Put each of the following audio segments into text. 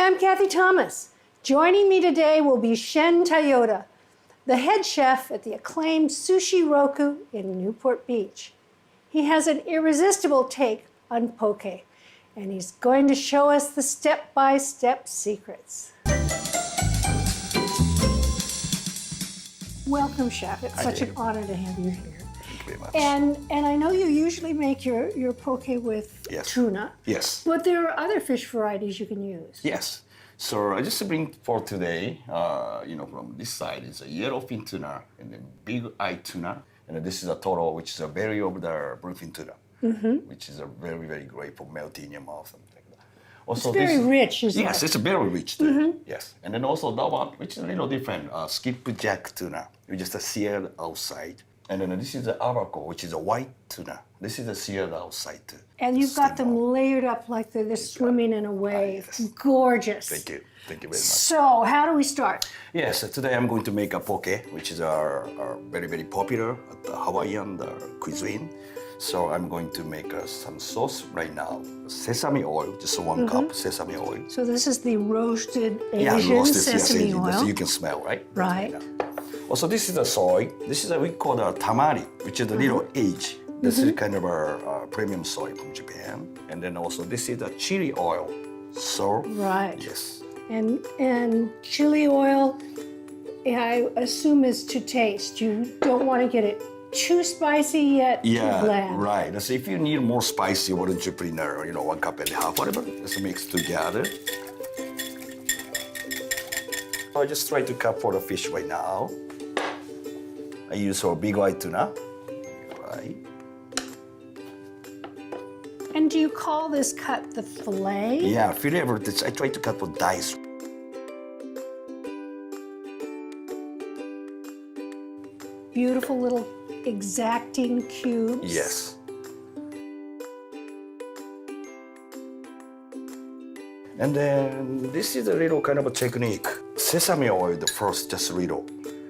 I'm Cathy Thomas. Joining me today will be Shin Toyoda, the head chef at the acclaimed Sushi Roku in Newport Beach. He has an irresistible take on poke, and he's going to show us the step-by-step secrets. Welcome, Chef. It's such an honor to have you here. Thank you very much. And I know you usually make your poke with tuna. Yes. But there are other fish varieties you can use. Yes. So I just bring for today, from this side is a yellowfin tuna and then big eye tuna. And this is a toro, which is a berry of the bluefin tuna, which is a very, very great for melting in your mouth. And like that. Also, it's very rich, isn't it? Yes, it's very rich too. Yes. And then also that one, which is a little different, skipjack tuna, which is seared outside. And then this is the abaco, which is a white tuna. This is a seared outside too. And you've got them layered up like they're swimming in a wave. Yes. Gorgeous. Thank you. Thank you very much. So, how do we start? Yes, today I'm going to make a poke, which is our very, very popular Hawaiian cuisine. So I'm going to make some sauce right now. Sesame oil, just 1 cup sesame oil. So this is the roasted Asian sesame oil. Yes, you can smell, right? Right. Also, this is the soy. This is we call the tamari, which is the little age. This is kind of a premium soy from Japan. And then also this is the chili oil. So, right. Yes. And chili oil, I assume, is to taste. You don't want to get it too spicy yet too bland. Right. So if you need more spicy, why don't you put in 1 cup and a half, whatever. Just mix together. I just try to cut for the fish right now. I use a big white tuna. Right. And do you call this cut the fillet? Yeah, fillet. I try to cut for dice. Beautiful little exacting cubes. Yes. And then this is a little kind of a technique. Sesame oil, the first, just a little.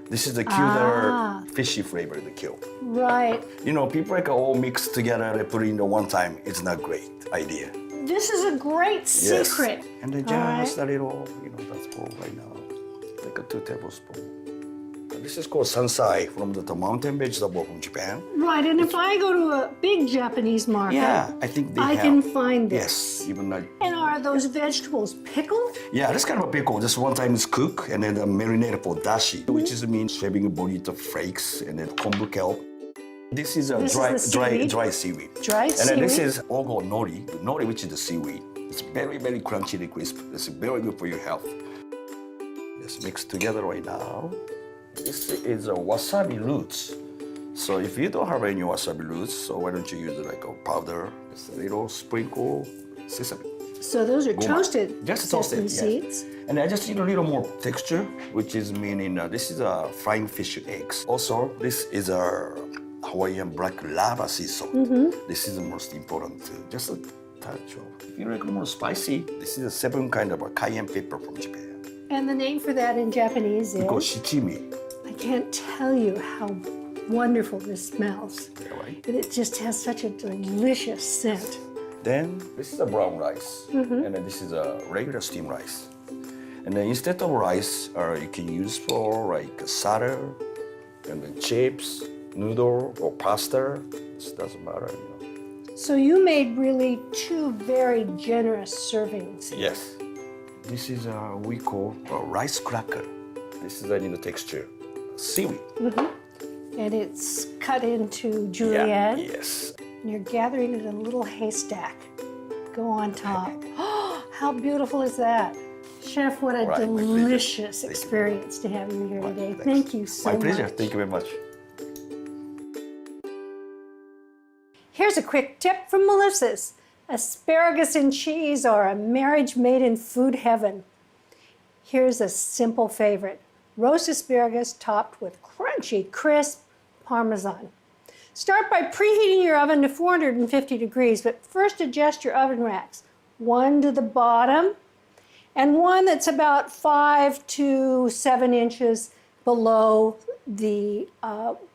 This is the cuter fishy flavor, the kill. Right. People like all mixed together, they put it in the one time. It's not great idea. This is a great secret. Yes. And then just a little, that's all right now. Like a 2 tablespoons. This is called sansai, from the mountain vegetable from Japan. Right, and if I go to a big Japanese market, I think they can find this. Yes, even like. And are those vegetables pickled? Yeah, this kind of a pickle. Just one time it's cooked and then marinated for dashi, which means shaving bonito flakes and then kombu kelp. This is a dry seaweed. Dry And seaweed. then this is ogo nori, which is the seaweed. It's very, very crunchy and crisp. It's very good for your health. Just mix together right now. This is a wasabi roots. So if you don't have any wasabi roots, so why don't you use like a powder, just a little sprinkle sesame. So those are toasted just sesame toasted seeds. And I just need a little more texture, which is meaning this is a frying fish eggs. Also, this is a Hawaiian black lava sea salt. This is the most important too. Just a touch of. If you like more spicy, this is a 7 kind of a cayenne pepper from Japan. And the name for that in Japanese is? It's called shichimi. I can't tell you how wonderful this smells. Yeah, right. And it just has such a delicious scent. Then this is a brown rice, and then this is a regular steamed rice. And then instead of rice, you can use for like salad, and then chips, noodle, or pasta. It doesn't matter, So you made really 2 very generous servings. Yes. This is we call a rice cracker. This is the texture. Seaweed. And it's cut into julienne. Yeah. Yes. And you're gathering it in a little haystack. Go on top. Oh, how beautiful is that? Chef, what a delicious experience to have you here today. Thank you so much. My pleasure. Thank you very much. Here's a quick tip from Melissa's. Asparagus and cheese are a marriage made in food heaven. Here's a simple favorite. Roast asparagus topped with crunchy, crisp Parmesan. Start by preheating your oven to 450 degrees, but first adjust your oven racks. 1 to the bottom and 1 that's about 5 to 7 inches below the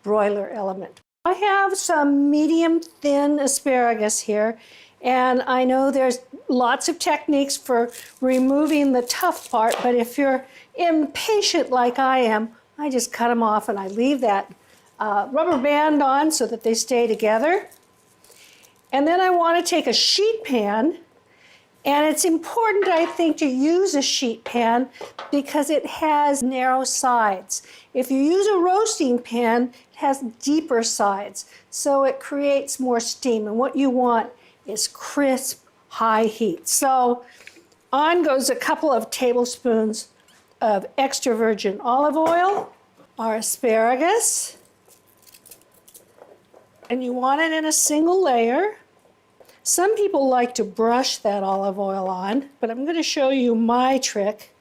broiler element. I have some medium thin asparagus here, And I know there's lots of techniques for removing the tough part, but if you're impatient like I am, I just cut them off and I leave that rubber band on so that they stay together. And then I want to take a sheet pan, and it's important, I think, to use a sheet pan because it has narrow sides. If you use a roasting pan, it has deeper sides, so it creates more steam. And what you want is crisp, high heat. So on goes a couple of tablespoons of extra virgin olive oil, our asparagus, and you want it in a single layer. Some people like to brush that olive oil on, but I'm going to show you my trick.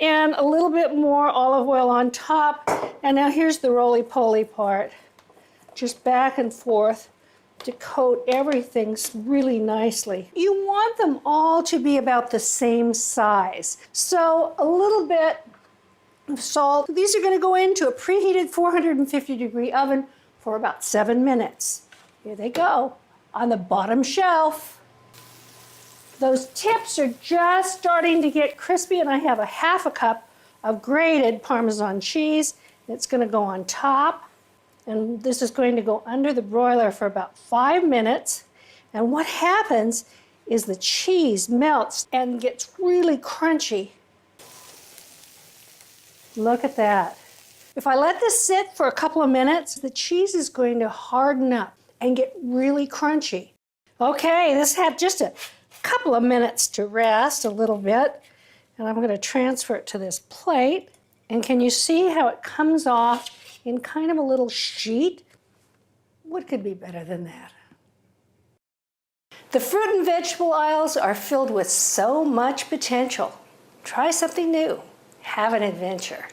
And a little bit more olive oil on top. And now here's the roly-poly part. Just back and forth to coat everything really nicely. You want them all to be about the same size. So a little bit of salt. These are going to go into a preheated 450-degree oven for about 7 minutes. Here they go on the bottom shelf. Those tips are just starting to get crispy, and I have a half a cup of grated Parmesan cheese. It's going to go on top. And this is going to go under the broiler for about 5 minutes. And what happens is the cheese melts and gets really crunchy. Look at that. If I let this sit for a couple of minutes, the cheese is going to harden up and get really crunchy. Okay, this had just a couple of minutes to rest a little bit. And I'm going to transfer it to this plate. And can you see how it comes off in kind of a little sheet? What could be better than that? The fruit and vegetable aisles are filled with so much potential. Try something new. Have an adventure.